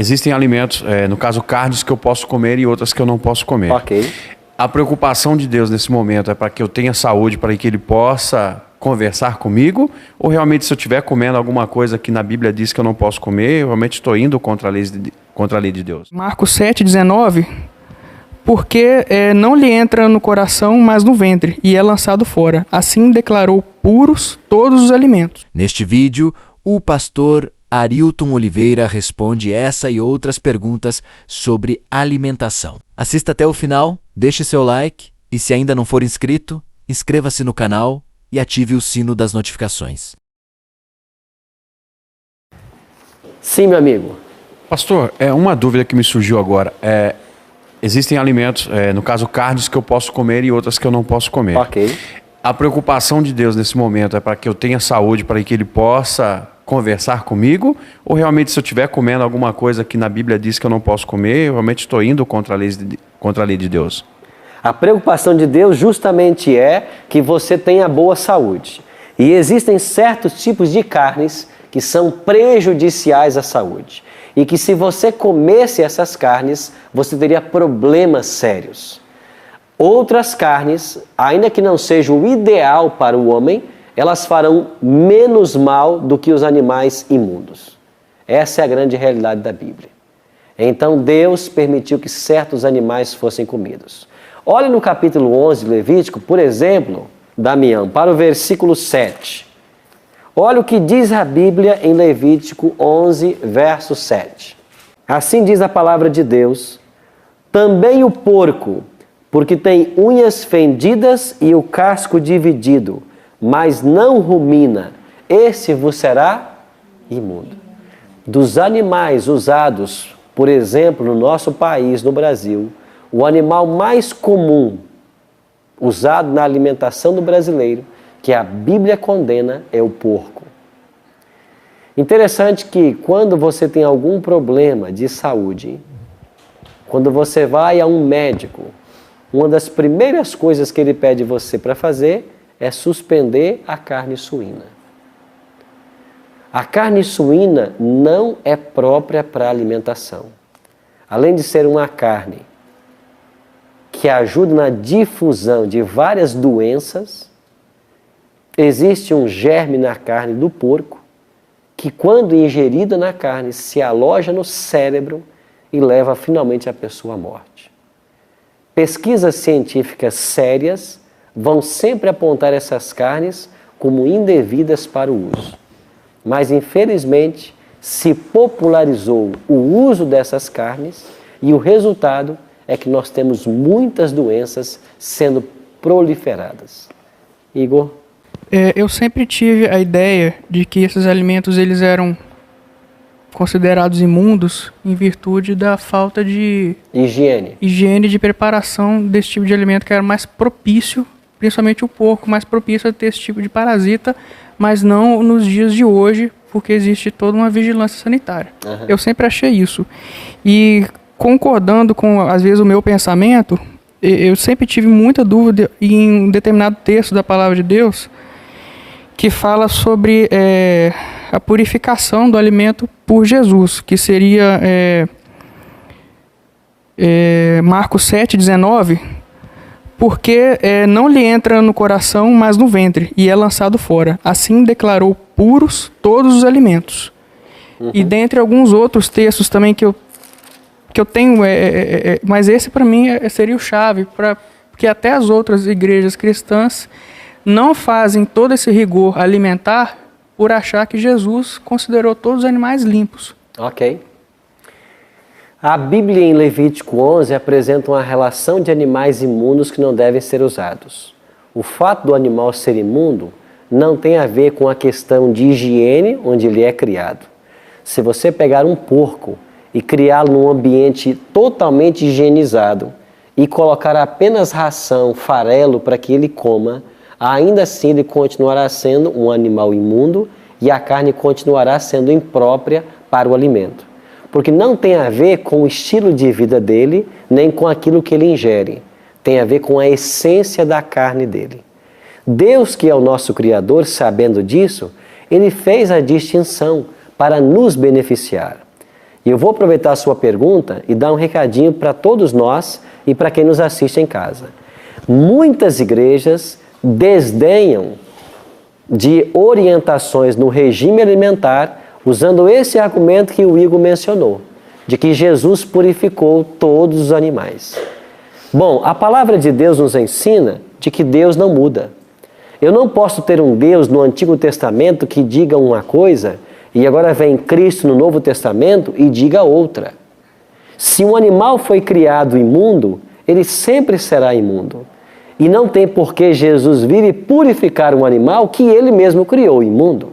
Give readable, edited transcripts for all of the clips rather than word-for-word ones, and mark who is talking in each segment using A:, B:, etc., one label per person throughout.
A: Existem alimentos, no caso carnes, que eu posso comer e outras que eu não posso comer.
B: Ok.
A: A preocupação de Deus nesse momento é para que eu tenha saúde, para que Ele possa conversar comigo? Ou realmente se eu estiver comendo alguma coisa que na Bíblia diz que eu não posso comer, eu realmente estou indo contra a lei de Deus?
C: Marcos 7,19, porque não lhe entra no coração, mas no ventre, e é lançado fora. Assim declarou puros todos os alimentos.
D: Neste vídeo, o pastor Arilton Oliveira responde essa e outras perguntas sobre alimentação. Assista até o final, deixe seu like e, se ainda não for inscrito, inscreva-se no canal e ative o sino das notificações.
B: Sim, meu amigo.
A: Pastor, uma dúvida que me surgiu agora. Existem alimentos, no caso carnes, que eu posso comer e outras que eu não posso comer.
B: Ok.
A: A preocupação de Deus nesse momento é para que eu tenha saúde, para que Ele possa conversar comigo? Ou realmente se eu estiver comendo alguma coisa que na Bíblia diz que eu não posso comer, eu realmente estou indo contra a lei de Deus?
B: A preocupação de Deus justamente é que você tenha boa saúde. E existem certos tipos de carnes que são prejudiciais à saúde. E que se você comesse essas carnes, você teria problemas sérios. Outras carnes, ainda que não sejam o ideal para o homem, elas farão menos mal do que os animais imundos. Essa é a grande realidade da Bíblia. Então Deus permitiu que certos animais fossem comidos. Olhe no capítulo 11 de Levítico, por exemplo, Damião, para o versículo 7. Olha o que diz a Bíblia em Levítico 11, verso 7. Assim diz a palavra de Deus: também o porco, porque tem unhas fendidas e o casco dividido, mas não rumina, esse vos será imundo. Dos animais usados, por exemplo, no nosso país, no Brasil, o animal mais comum usado na alimentação do brasileiro, que a Bíblia condena, é o porco. Interessante que quando você tem algum problema de saúde, quando você vai a um médico, uma das primeiras coisas que ele pede você para fazer é suspender a carne suína. A carne suína não é própria para alimentação. Além de ser uma carne que ajuda na difusão de várias doenças, existe um germe na carne do porco que, quando ingerida na carne, se aloja no cérebro e leva finalmente a pessoa à morte. Pesquisas científicas sérias vão sempre apontar essas carnes como indevidas para o uso. Mas, infelizmente, se popularizou o uso dessas carnes e o resultado é que nós temos muitas doenças sendo proliferadas. Igor?
C: Eu sempre tive a ideia de que esses alimentos eles eram considerados imundos em virtude da falta de higiene de preparação desse tipo de alimento, que era mais propício, principalmente o porco, mais propício a ter esse tipo de parasita, mas não nos dias de hoje, porque existe toda uma vigilância sanitária. Uhum. Eu sempre achei isso. E concordando com, às vezes, o meu pensamento, eu sempre tive muita dúvida em um determinado texto da Palavra de Deus que fala sobre a purificação do alimento por Jesus, que seria Marcos 7,19, porque não lhe entra no coração, mas no ventre, e é lançado fora. Assim declarou puros todos os alimentos. Uhum. E dentre alguns outros textos também que eu tenho, mas esse para mim seria o chave, porque até as outras igrejas cristãs não fazem todo esse rigor alimentar por achar que Jesus considerou todos os animais limpos.
B: Ok. A Bíblia em Levítico 11 apresenta uma relação de animais imundos que não devem ser usados. O fato do animal ser imundo não tem a ver com a questão de higiene onde ele é criado. Se você pegar um porco e criá-lo num ambiente totalmente higienizado e colocar apenas ração, farelo para que ele coma, ainda assim ele continuará sendo um animal imundo e a carne continuará sendo imprópria para o alimento. Porque não tem a ver com o estilo de vida dele, nem com aquilo que ele ingere. Tem a ver com a essência da carne dele. Deus, que é o nosso Criador, sabendo disso, Ele fez a distinção para nos beneficiar. E eu vou aproveitar a sua pergunta e dar um recadinho para todos nós e para quem nos assiste em casa. Muitas igrejas desdenham de orientações no regime alimentar usando esse argumento que o Igor mencionou, de que Jesus purificou todos os animais. Bom, a palavra de Deus nos ensina de que Deus não muda. Eu não posso ter um Deus no Antigo Testamento que diga uma coisa e agora vem Cristo no Novo Testamento e diga outra. Se um animal foi criado imundo, ele sempre será imundo. E não tem por que Jesus vir e purificar um animal que ele mesmo criou imundo.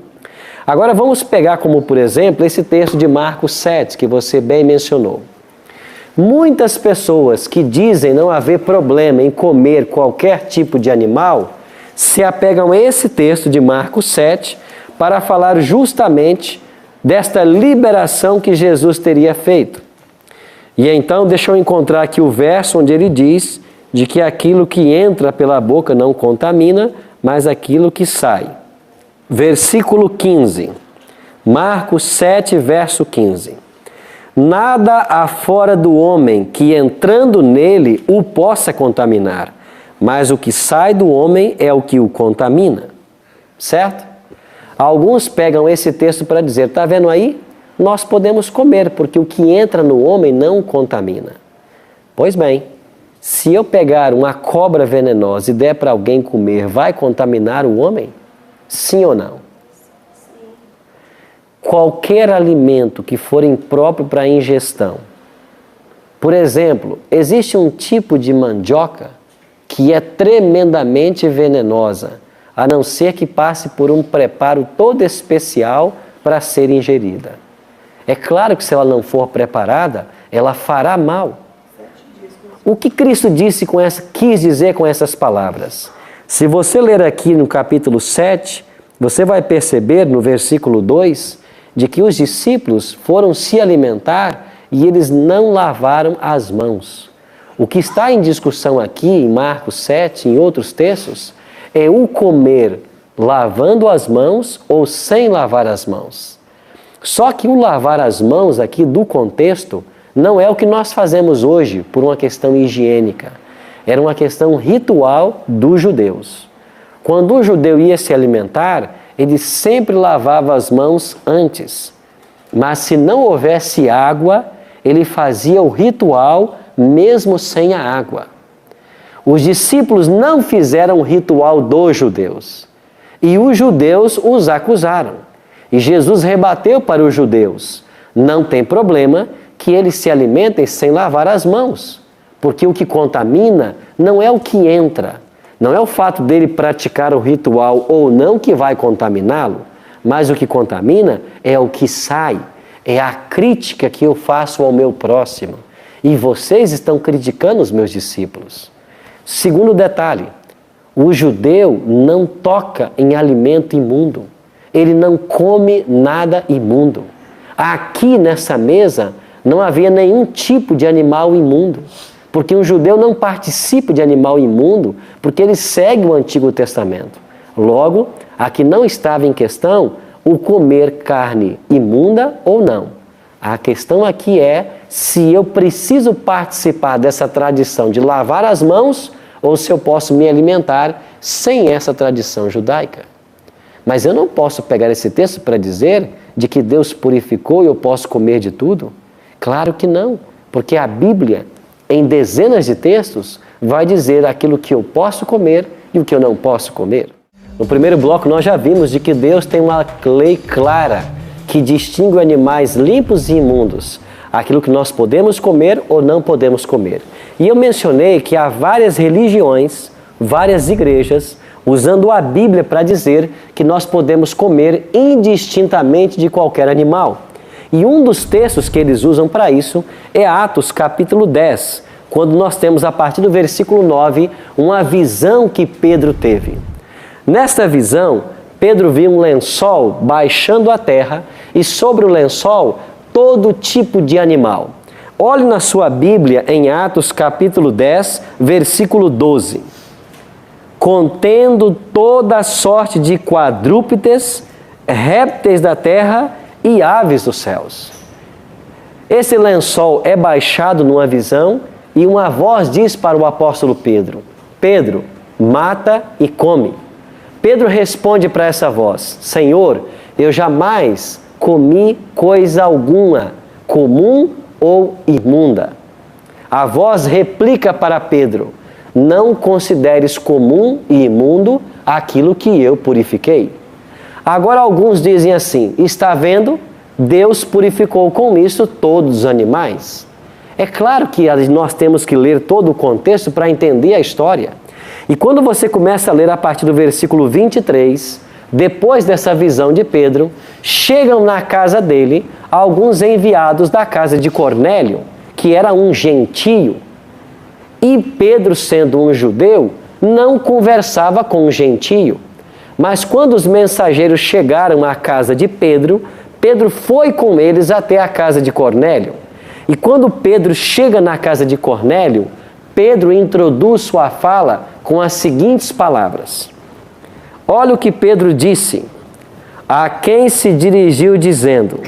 B: Agora vamos pegar como, por exemplo, esse texto de Marcos 7, que você bem mencionou. Muitas pessoas que dizem não haver problema em comer qualquer tipo de animal, se apegam a esse texto de Marcos 7 para falar justamente desta liberação que Jesus teria feito. E então, deixa eu encontrar aqui o verso onde ele diz de que aquilo que entra pela boca não contamina, mas aquilo que sai. Versículo 15. Marcos 7, verso 15. Nada há fora do homem que entrando nele o possa contaminar, mas o que sai do homem é o que o contamina. Certo? Alguns pegam esse texto para dizer, está vendo aí? Nós podemos comer, porque o que entra no homem não contamina. Pois bem, se eu pegar uma cobra venenosa e der para alguém comer, vai contaminar o homem? Sim ou não? Sim. Qualquer alimento que for impróprio para ingestão. Por exemplo, existe um tipo de mandioca que é tremendamente venenosa, a não ser que passe por um preparo todo especial para ser ingerida. É claro que se ela não for preparada, ela fará mal. O que Cristo quis dizer com essas palavras? Se você ler aqui no capítulo 7, você vai perceber no versículo 2 de que os discípulos foram se alimentar e eles não lavaram as mãos. O que está em discussão aqui em Marcos 7 e em outros textos é o comer lavando as mãos ou sem lavar as mãos. Só que o lavar as mãos aqui do contexto não é o que nós fazemos hoje por uma questão higiênica. Era uma questão ritual dos judeus. Quando o judeu ia se alimentar, ele sempre lavava as mãos antes. Mas se não houvesse água, ele fazia o ritual mesmo sem a água. Os discípulos não fizeram o ritual dos judeus. E os judeus os acusaram. E Jesus rebateu para os judeus. Não tem problema que eles se alimentem sem lavar as mãos. Porque o que contamina não é o que entra, não é o fato dele praticar o ritual ou não que vai contaminá-lo, mas o que contamina é o que sai, é a crítica que eu faço ao meu próximo. E vocês estão criticando os meus discípulos. Segundo detalhe, o judeu não toca em alimento imundo, ele não come nada imundo. Aqui nessa mesa não havia nenhum tipo de animal imundo. Porque um judeu não participa de animal imundo, porque ele segue o Antigo Testamento. Logo, aqui não estava em questão o comer carne imunda ou não. A questão aqui é se eu preciso participar dessa tradição de lavar as mãos ou se eu posso me alimentar sem essa tradição judaica. Mas eu não posso pegar esse texto para dizer de que Deus purificou e eu posso comer de tudo. Claro que não, porque a Bíblia, em dezenas de textos, vai dizer aquilo que eu posso comer e o que eu não posso comer. No primeiro bloco nós já vimos de que Deus tem uma lei clara que distingue animais limpos e imundos, aquilo que nós podemos comer ou não podemos comer. E eu mencionei que há várias religiões, várias igrejas, usando a Bíblia para dizer que nós podemos comer indistintamente de qualquer animal. E um dos textos que eles usam para isso é Atos capítulo 10, quando nós temos a partir do versículo 9 uma visão que Pedro teve. Nesta visão, Pedro viu um lençol baixando a terra e sobre o lençol todo tipo de animal. Olhe na sua Bíblia em Atos capítulo 10, versículo 12. Contendo toda sorte de quadrúpedes, répteis da terra e aves dos céus. Esse lençol é baixado numa visão e uma voz diz para o apóstolo Pedro: Pedro, mata e come. Pedro responde para essa voz: Senhor, eu jamais comi coisa alguma, comum ou imunda. A voz replica para Pedro: não consideres comum e imundo aquilo que eu purifiquei. Agora alguns dizem assim: está vendo? Deus purificou com isso todos os animais. É claro que nós temos que ler todo o contexto para entender a história. E quando você começa a ler a partir do versículo 23, depois dessa visão de Pedro, chegam na casa dele alguns enviados da casa de Cornélio, que era um gentio. E Pedro, sendo um judeu, não conversava com um gentio. Mas quando os mensageiros chegaram à casa de Pedro, Pedro foi com eles até a casa de Cornélio. E quando Pedro chega na casa de Cornélio, Pedro introduz sua fala com as seguintes palavras. Olha o que Pedro disse, a quem se dirigiu dizendo: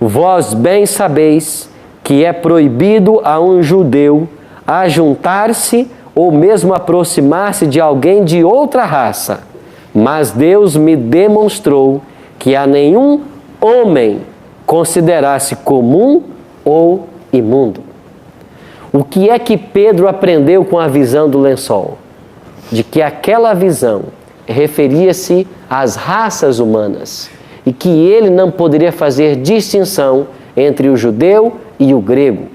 B: vós bem sabeis que é proibido a um judeu ajuntar-se ou mesmo aproximar-se de alguém de outra raça, mas Deus me demonstrou que a nenhum homem considerasse comum ou imundo. O que é que Pedro aprendeu com a visão do lençol? De que aquela visão referia-se às raças humanas e que ele não poderia fazer distinção entre o judeu e o grego.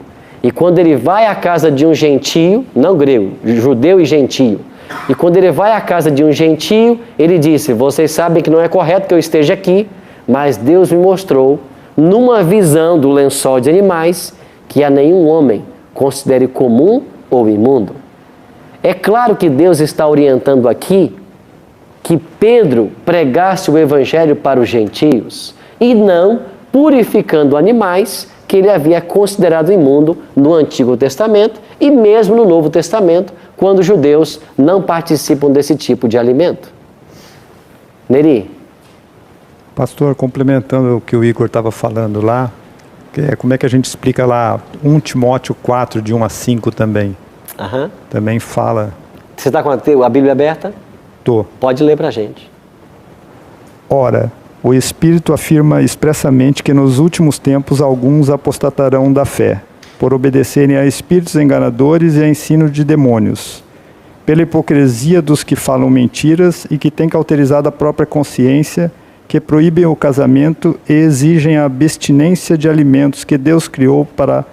B: E quando ele vai à casa de um gentio, não grego, judeu e gentio, e quando ele vai à casa de um gentio, ele disse: vocês sabem que não é correto que eu esteja aqui, mas Deus me mostrou, numa visão do lençol de animais, que a nenhum homem considere comum ou imundo. É claro que Deus está orientando aqui que Pedro pregasse o evangelho para os gentios e não purificando animais que ele havia considerado imundo no Antigo Testamento e mesmo no Novo Testamento, quando os judeus não participam desse tipo de alimento. Neri?
E: Pastor, complementando o que o Igor estava falando lá, como é que a gente explica lá 1 Timóteo 4, de 1 a 5 também? Também fala...
B: Você está com a Bíblia aberta?
E: Tô.
B: Pode ler para a gente.
E: Ora, o Espírito afirma expressamente que nos últimos tempos alguns apostatarão da fé, por obedecerem a espíritos enganadores e a ensino de demônios, pela hipocrisia dos que falam mentiras e que têm cauterizado a própria consciência, que proíbem o casamento e exigem a abstinência de alimentos que Deus criou para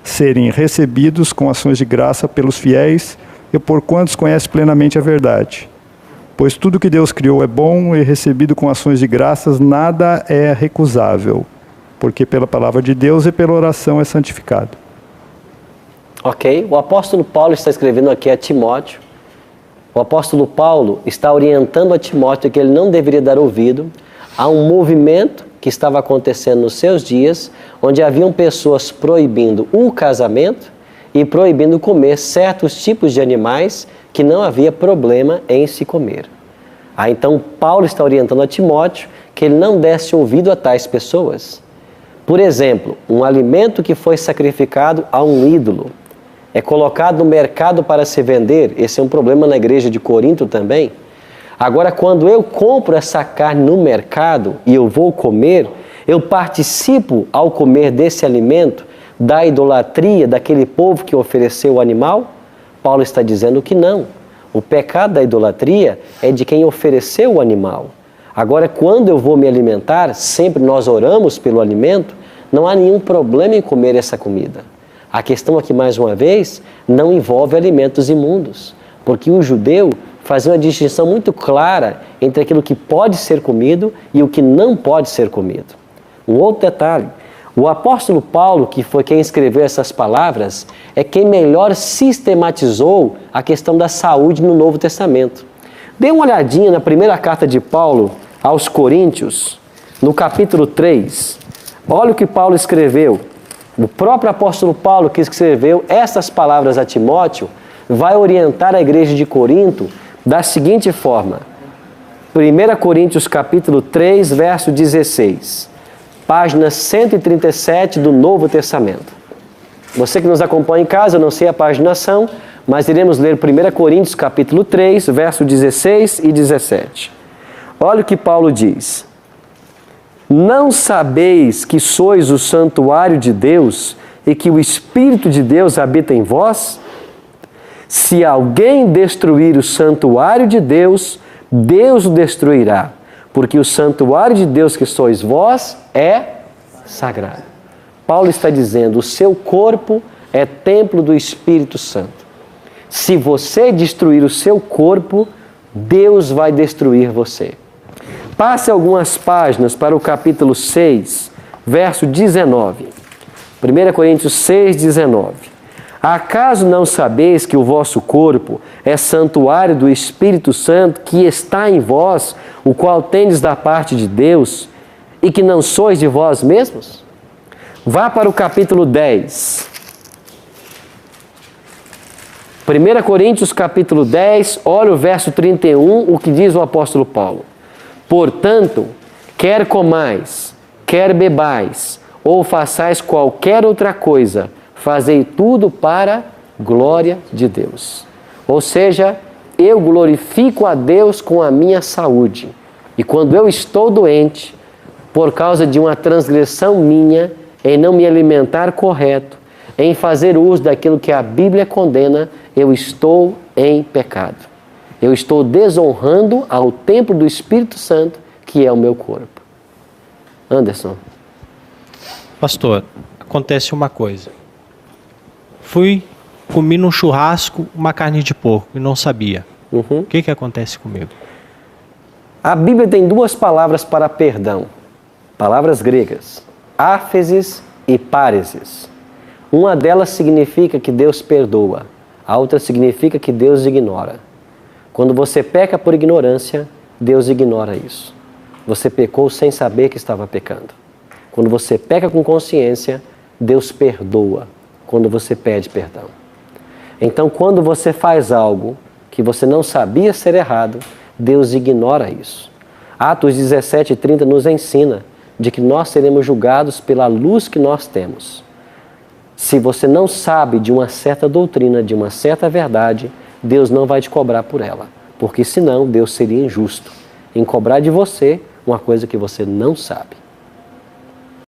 E: serem recebidos com ações de graça pelos fiéis e por quantos conhecem plenamente a verdade. Pois tudo que Deus criou é bom e recebido com ações de graças, nada é recusável, porque pela palavra de Deus e pela oração é santificado.
B: Ok, o apóstolo Paulo está escrevendo aqui a Timóteo. O apóstolo Paulo está orientando a Timóteo que ele não deveria dar ouvido a um movimento que estava acontecendo nos seus dias, onde haviam pessoas proibindo o casamento e proibindo comer certos tipos de animais que não havia problema em se comer. Então Paulo está orientando a Timóteo que ele não desse ouvido a tais pessoas. Por exemplo, um alimento que foi sacrificado a um ídolo é colocado no mercado para se vender. Esse é um problema na igreja de Corinto também. Agora, quando eu compro essa carne no mercado e eu vou comer, eu participo ao comer desse alimento da idolatria daquele povo que ofereceu o animal? Paulo está dizendo que não. O pecado da idolatria é de quem ofereceu o animal. Agora, quando eu vou me alimentar, sempre nós oramos pelo alimento, não há nenhum problema em comer essa comida. A questão aqui, mais uma vez, não envolve alimentos imundos, porque o judeu fazia uma distinção muito clara entre aquilo que pode ser comido e o que não pode ser comido. Um outro detalhe, o apóstolo Paulo, que foi quem escreveu essas palavras, é quem melhor sistematizou a questão da saúde no Novo Testamento. Dê uma olhadinha na primeira carta de Paulo aos Coríntios, no capítulo 3. Olha o que Paulo escreveu. O próprio apóstolo Paulo, que escreveu essas palavras a Timóteo, vai orientar a igreja de Corinto da seguinte forma. 1 Coríntios capítulo 3, verso 16. página 137 do Novo Testamento. Você que nos acompanha em casa, eu não sei a paginação, mas iremos ler 1 Coríntios capítulo 3, verso 16 e 17. Olha o que Paulo diz. Não sabeis que sois o santuário de Deus e que o Espírito de Deus habita em vós? Se alguém destruir o santuário de Deus, Deus o destruirá, porque o santuário de Deus que sois vós é sagrado. Paulo está dizendo, o seu corpo é templo do Espírito Santo. Se você destruir o seu corpo, Deus vai destruir você. Passe algumas páginas para o capítulo 6, verso 19. 1 Coríntios 6, 19. Acaso não sabeis que o vosso corpo é santuário do Espírito Santo que está em vós, o qual tendes da parte de Deus, e que não sois de vós mesmos? Vá para o capítulo 10. 1 Coríntios capítulo 10, olha o verso 31, o que diz o apóstolo Paulo. Portanto, quer comais, quer bebais, ou façais qualquer outra coisa, fazei tudo para glória de Deus. Ou seja, eu glorifico a Deus com a minha saúde. E quando eu estou doente, por causa de uma transgressão minha, em não me alimentar correto, em fazer uso daquilo que a Bíblia condena, eu estou em pecado. Eu estou desonrando ao templo do Espírito Santo, que é o meu corpo. Anderson.
F: Pastor, acontece uma coisa. Comi num churrasco uma carne de porco e não sabia. O que acontece comigo?
B: A Bíblia tem duas palavras para perdão. Palavras gregas. Áfesis e páresis. Uma delas significa que Deus perdoa. A outra significa que Deus ignora. Quando você peca por ignorância, Deus ignora isso. Você pecou sem saber que estava pecando. Quando você peca com consciência, Deus perdoa quando você pede perdão. Então, quando você faz algo que você não sabia ser errado, Deus ignora isso. Atos 17:30 nos ensina de que nós seremos julgados pela luz que nós temos. Se você não sabe de uma certa doutrina, de uma certa verdade, Deus não vai te cobrar por ela, porque senão Deus seria injusto em cobrar de você uma coisa que você não sabe.